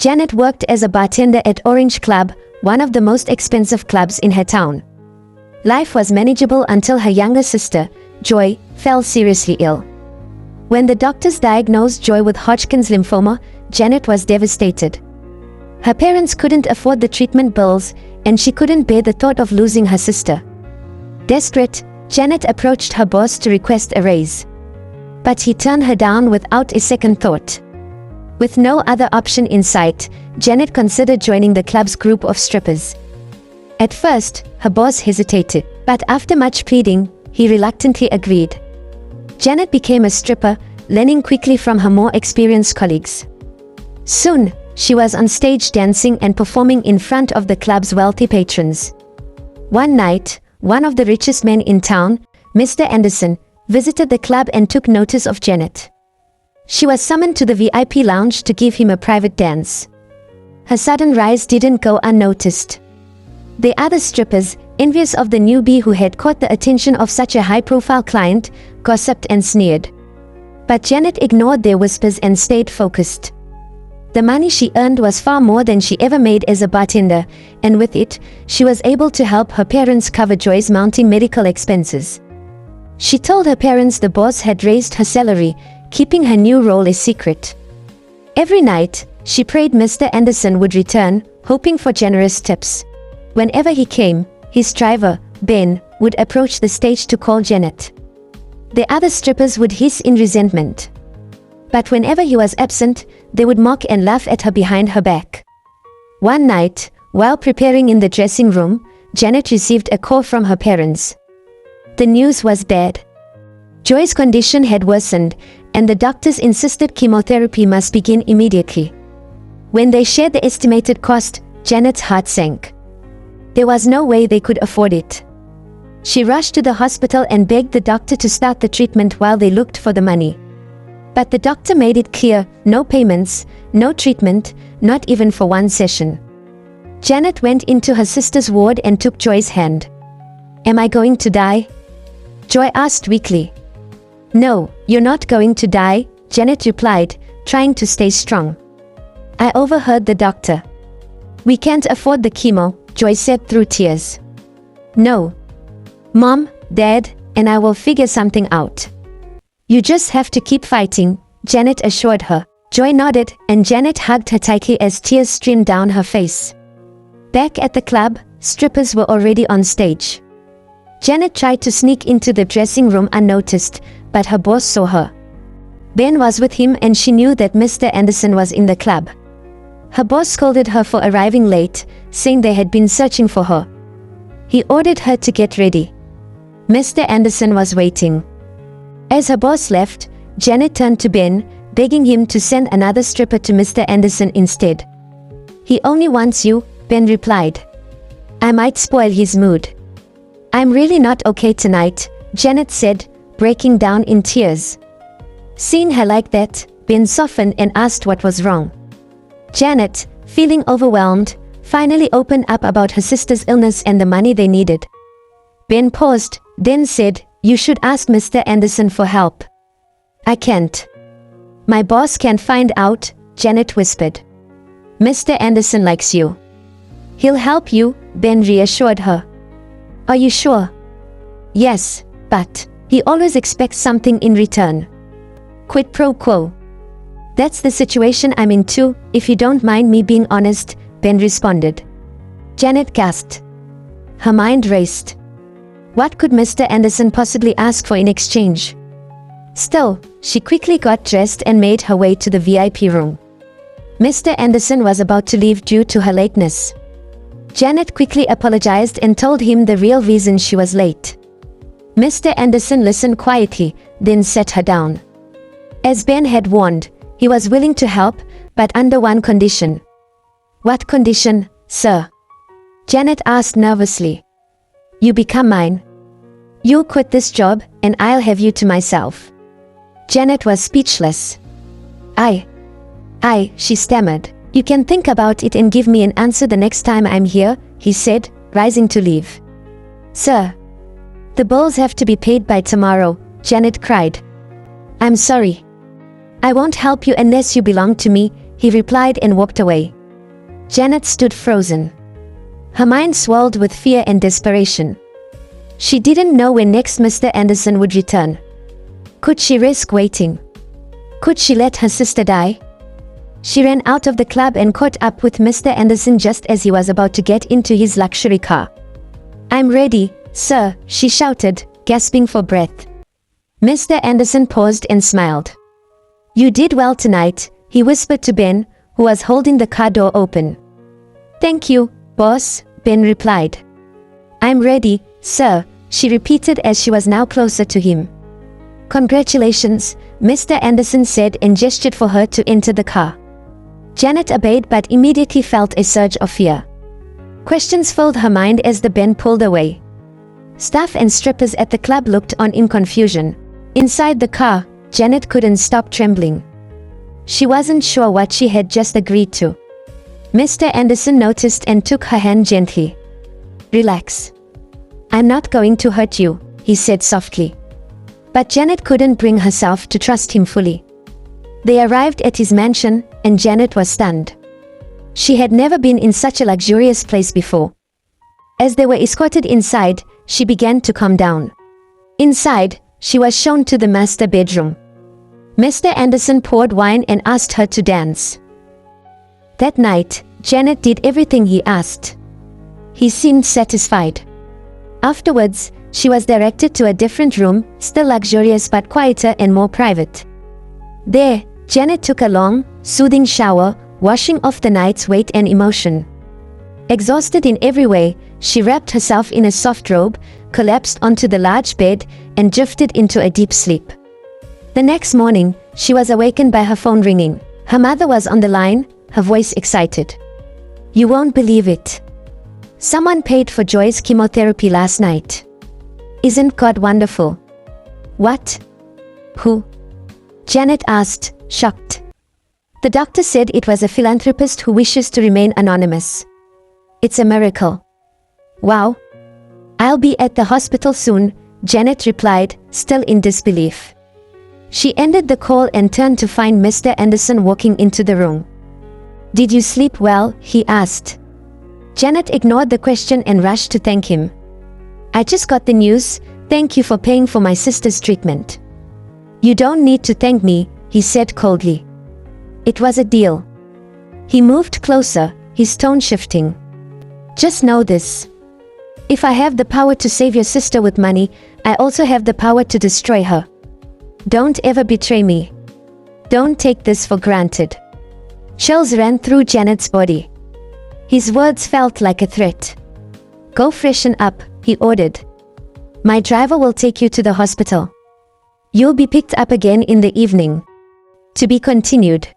Janet worked as a bartender at Orange Club, one of the most expensive clubs in her town. Life was manageable until her younger sister, Joy, fell seriously ill. When the doctors diagnosed Joy with Hodgkin's lymphoma, Janet was devastated. Her parents couldn't afford the treatment bills, and she couldn't bear the thought of losing her sister. Desperate, Janet approached her boss to request a raise. But he turned her down without a second thought. With no other option in sight, Janet considered joining the club's group of strippers. At first, her boss hesitated, but after much pleading, he reluctantly agreed. Janet became a stripper, learning quickly from her more experienced colleagues. Soon, she was on stage dancing and performing in front of the club's wealthy patrons. One night, one of the richest men in town, Mr. Anderson, visited the club and took notice of Janet. She was summoned to the VIP lounge to give him a private dance. Her sudden rise didn't go unnoticed. The other strippers, envious of the newbie who had caught the attention of such a high-profile client, gossiped and sneered. But Janet ignored their whispers and stayed focused. The money she earned was far more than she ever made as a bartender, and with it, she was able to help her parents cover Joy's mounting medical expenses. She told her parents the boss had raised her salary, keeping her new role a secret. Every night, she prayed Mr. Anderson would return, hoping for generous tips. Whenever he came, his driver, Ben, would approach the stage to call Janet. The other strippers would hiss in resentment. But whenever he was absent, they would mock and laugh at her behind her back. One night, while preparing in the dressing room, Janet received a call from her parents. The news was bad. Joy's condition had worsened, and the doctors insisted chemotherapy must begin immediately. When they shared the estimated cost, Janet's heart sank. There was no way they could afford it. She rushed to the hospital and begged the doctor to start the treatment while they looked for the money. But the doctor made it clear, no payments, no treatment, not even for one session. Janet went into her sister's ward and took Joy's hand. "Am I going to die?" Joy asked weakly. "No, you're not going to die," Janet replied, trying to stay strong. "I overheard the doctor. We can't afford the chemo," Joy said through tears. "No. Mom, Dad, and I will figure something out. You just have to keep fighting," Janet assured her. Joy nodded, and Janet hugged her tightly as tears streamed down her face. Back at the club, strippers were already on stage. Janet tried to sneak into the dressing room unnoticed, but her boss saw her. Ben was with him and she knew that Mr. Anderson was in the club. Her boss scolded her for arriving late, saying they had been searching for her. He ordered her to get ready. Mr. Anderson was waiting. As her boss left, Janet turned to Ben, begging him to send another stripper to Mr. Anderson instead. "He only wants you," Ben replied. "I might spoil his mood." "I'm really not okay tonight," Janet said, breaking down in tears. Seeing her like that, Ben softened and asked what was wrong. Janet, feeling overwhelmed, finally opened up about her sister's illness and the money they needed. Ben paused, then said, "You should ask Mr. Anderson for help." "I can't. My boss can't find out," Janet whispered. "Mr. Anderson likes you. He'll help you," Ben reassured her. "Are you sure?" "Yes, but he always expects something in return. Quid pro quo." "That's the situation I'm in too, if you don't mind me being honest," Ben responded. Janet gasped. Her mind raced. What could Mr. Anderson possibly ask for in exchange? Still, she quickly got dressed and made her way to the VIP room. Mr. Anderson was about to leave due to her lateness. Janet quickly apologized and told him the real reason she was late. Mr. Anderson listened quietly, then sat her down. As Ben had warned, he was willing to help, but under one condition. "What condition, sir?" Janet asked nervously. "You become mine. You'll quit this job, and I'll have you to myself." Janet was speechless. She stammered. "You can think about it and give me an answer the next time I'm here," he said, rising to leave. "Sir, the bills have to be paid by tomorrow," Janet cried. "I'm sorry. I won't help you unless you belong to me," he replied and walked away. Janet stood frozen. Her mind swelled with fear and desperation. She didn't know when next Mr. Anderson would return. Could she risk waiting? Could she let her sister die? She ran out of the club and caught up with Mr. Anderson just as he was about to get into his luxury car. "I'm ready, sir," she shouted, gasping for breath. Mr. Anderson paused and smiled. "You did well tonight," he whispered to Ben, who was holding the car door open. "Thank you, boss," Ben replied. "I'm ready, sir," she repeated as she was now closer to him. "Congratulations," Mr. Anderson said and gestured for her to enter the car. Janet obeyed but immediately felt a surge of fear. Questions filled her mind as the Ben pulled away. Staff and strippers at the club looked on in confusion. Inside the car, Janet couldn't stop trembling. She wasn't sure what she had just agreed to. Mr. Anderson noticed and took her hand gently. "Relax. I'm not going to hurt you," he said softly. But Janet couldn't bring herself to trust him fully. They arrived at his mansion, and Janet was stunned. She had never been in such a luxurious place before. As they were escorted inside, she began to calm down. Inside, she was shown to the master bedroom. Mr. Anderson poured wine and asked her to dance. That night, Janet did everything he asked. He seemed satisfied. Afterwards, she was directed to a different room, still luxurious but quieter and more private. There, Janet took a long, soothing shower, washing off the night's weight and emotion. Exhausted in every way, she wrapped herself in a soft robe, collapsed onto the large bed, and drifted into a deep sleep. The next morning, she was awakened by her phone ringing. Her mother was on the line, her voice excited. "You won't believe it. Someone paid for Joy's chemotherapy last night. Isn't God wonderful?" "What? Who?" Janet asked, shocked. "The doctor said it was a philanthropist who wishes to remain anonymous. It's a miracle." "Wow. I'll be at the hospital soon," Janet replied, still in disbelief. She ended the call and turned to find Mr. Anderson walking into the room. "Did you sleep well?" he asked. Janet ignored the question and rushed to thank him. "I just got the news. Thank you for paying for my sister's treatment." "You don't need to thank me," he said coldly. "It was a deal." He moved closer, his tone shifting. "Just know this. If I have the power to save your sister with money, I also have the power to destroy her. Don't ever betray me. Don't take this for granted." Chills ran through Janet's body. His words felt like a threat. "Go freshen up," he ordered. "My driver will take you to the hospital. You'll be picked up again in the evening." To be continued.